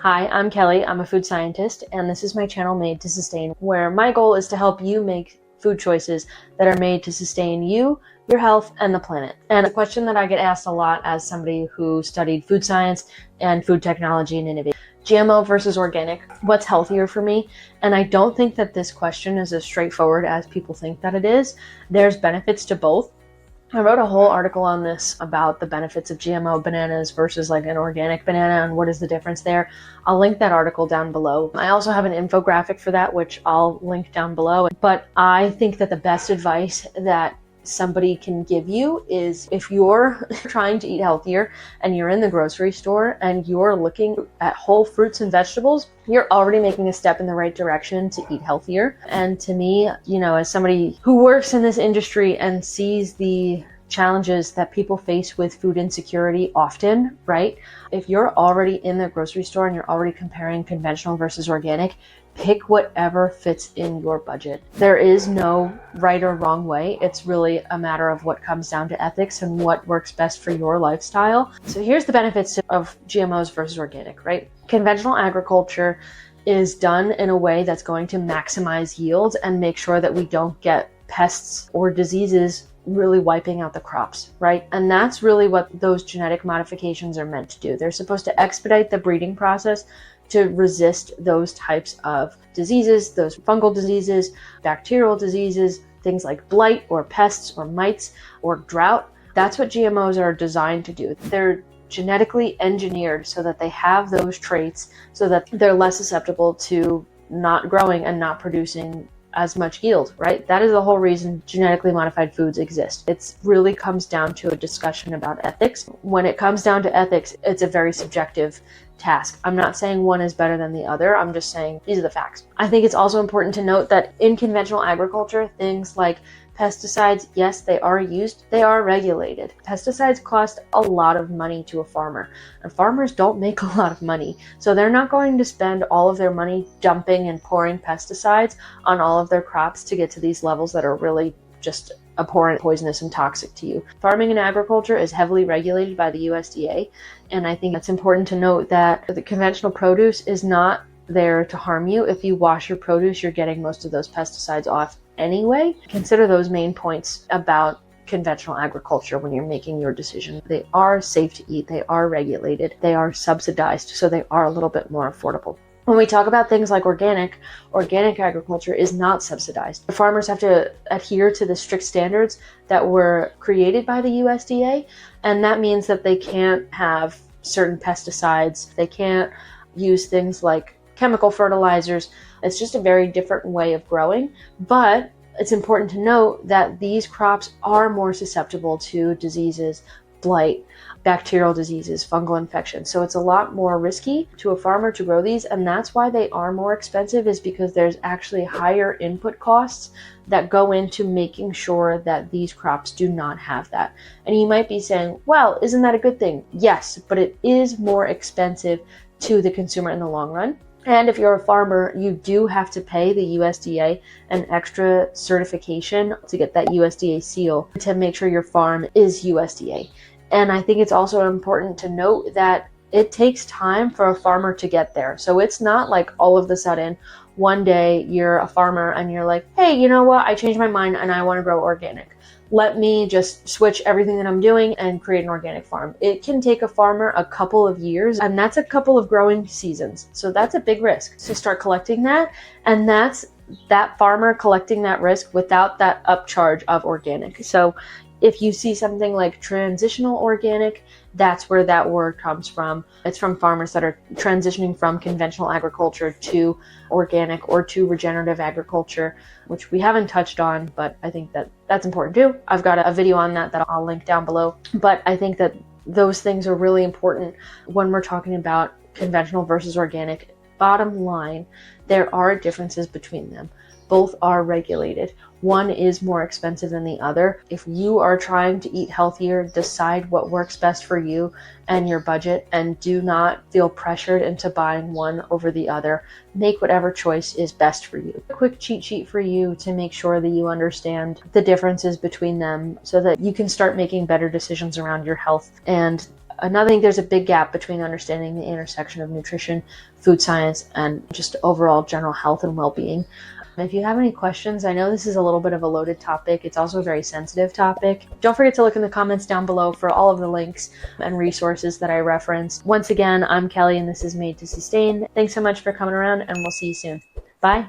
Hi, I'm Kelly. I'm a food scientist, and this is my channel Made to Sustain, where my goal is to help you make food choices that are made to sustain you, your health, and the planet. And a question that I get asked a lot as somebody who studied food science and food technology and innovation: GMO versus organic, what's healthier for me? And I don't think that this question is as straightforward as people think that it is. There's benefits to both. I wrote a whole article on this about the benefits of GMO bananas versus like an organic banana and what is the difference there. I'll link that article down below. I also have an infographic for that, which I'll link down below. But I think that the best advice that somebody can give you is, if you're trying to eat healthier and you're in the grocery store and you're looking at whole fruits and vegetables, you're already making a step in the right direction to eat healthier. And to me, as somebody who works in this industry and sees the challenges that people face with food insecurity often, right? If you're already in the grocery store and you're already comparing conventional versus organic, pick whatever fits in your budget. There is no right or wrong way. It's really a matter of what comes down to ethics and what works best for your lifestyle. So here's the benefits of GMOs versus organic, right? Conventional agriculture is done in a way that's going to maximize yields and make sure that we don't get pests or diseases really wiping out the crops, right? And that's really what those genetic modifications are meant to do. They're supposed to expedite the breeding process to resist those types of diseases, those fungal diseases, bacterial diseases, things like blight or pests or mites or drought. That's what GMOs are designed to do. They're genetically engineered so that they have those traits so that they're less susceptible to not growing and not producing as much yield, right? That is the whole reason genetically modified foods exist. It really comes down to a discussion about ethics. When it comes down to ethics, it's a very subjective task. I'm not saying one is better than the other. I'm just saying these are the facts. I think it's also important to note that in conventional agriculture, things like pesticides, yes, they are used, they are regulated. Pesticides cost a lot of money to a farmer, and farmers don't make a lot of money. So they're not going to spend all of their money dumping and pouring pesticides on all of their crops to get to these levels that are really just abhorrent, poisonous, and toxic to you. Farming and agriculture is heavily regulated by the USDA, and I think it's important to note that the conventional produce is not there to harm you. If you wash your produce, you're getting most of those pesticides off anyway. Consider those main points about conventional agriculture when you're making your decision. They are safe to eat, they are regulated, they are subsidized, so they are a little bit more affordable. When we talk about things like organic agriculture is not subsidized. The farmers have to adhere to the strict standards that were created by the USDA, and that means that they can't have certain pesticides, they can't use things like chemical fertilizers. It's just a very different way of growing, but it's important to note that these crops are more susceptible to diseases, blight, bacterial diseases, fungal infections. So it's a lot more risky to a farmer to grow these, and that's why they are more expensive, is because there's actually higher input costs that go into making sure that these crops do not have that. And you might be saying, well, isn't that a good thing? Yes, but it is more expensive to the consumer in the long run. And if you're a farmer, you do have to pay the USDA an extra certification to get that USDA seal to make sure your farm is USDA. And I think it's also important to note that it takes time for a farmer to get there. So it's not like all of a sudden, one day you're a farmer and you're like, hey, you know what? I changed my mind and I want to grow organic. Let me just switch everything that I'm doing and create an organic farm. It can take a farmer a couple of years, and that's a couple of growing seasons. So that's a big risk to start collecting that. And that's that farmer collecting that risk without that upcharge of organic. So if you see something like transitional organic, that's where that word comes from. It's from farmers that are transitioning from conventional agriculture to organic or to regenerative agriculture, which we haven't touched on, but I think that that's important too. I've got a video on that I'll link down below. But I think that those things are really important when we're talking about conventional versus organic. Bottom line, there are differences between them. Both are regulated. One is more expensive than the other. If you are trying to eat healthier, decide what works best for you and your budget, and do not feel pressured into buying one over the other. Make whatever choice is best for you. A quick cheat sheet for you to make sure that you understand the differences between them so that you can start making better decisions around your health and Another thing, there's a big gap between understanding the intersection of nutrition, food science, and just overall general health and well-being. If you have any questions, I know this is a little bit of a loaded topic. It's also a very sensitive topic. Don't forget to look in the comments down below for all of the links and resources that I referenced. Once again, I'm Kelly and this is Made to Sustain. Thanks so much for coming around and we'll see you soon. Bye.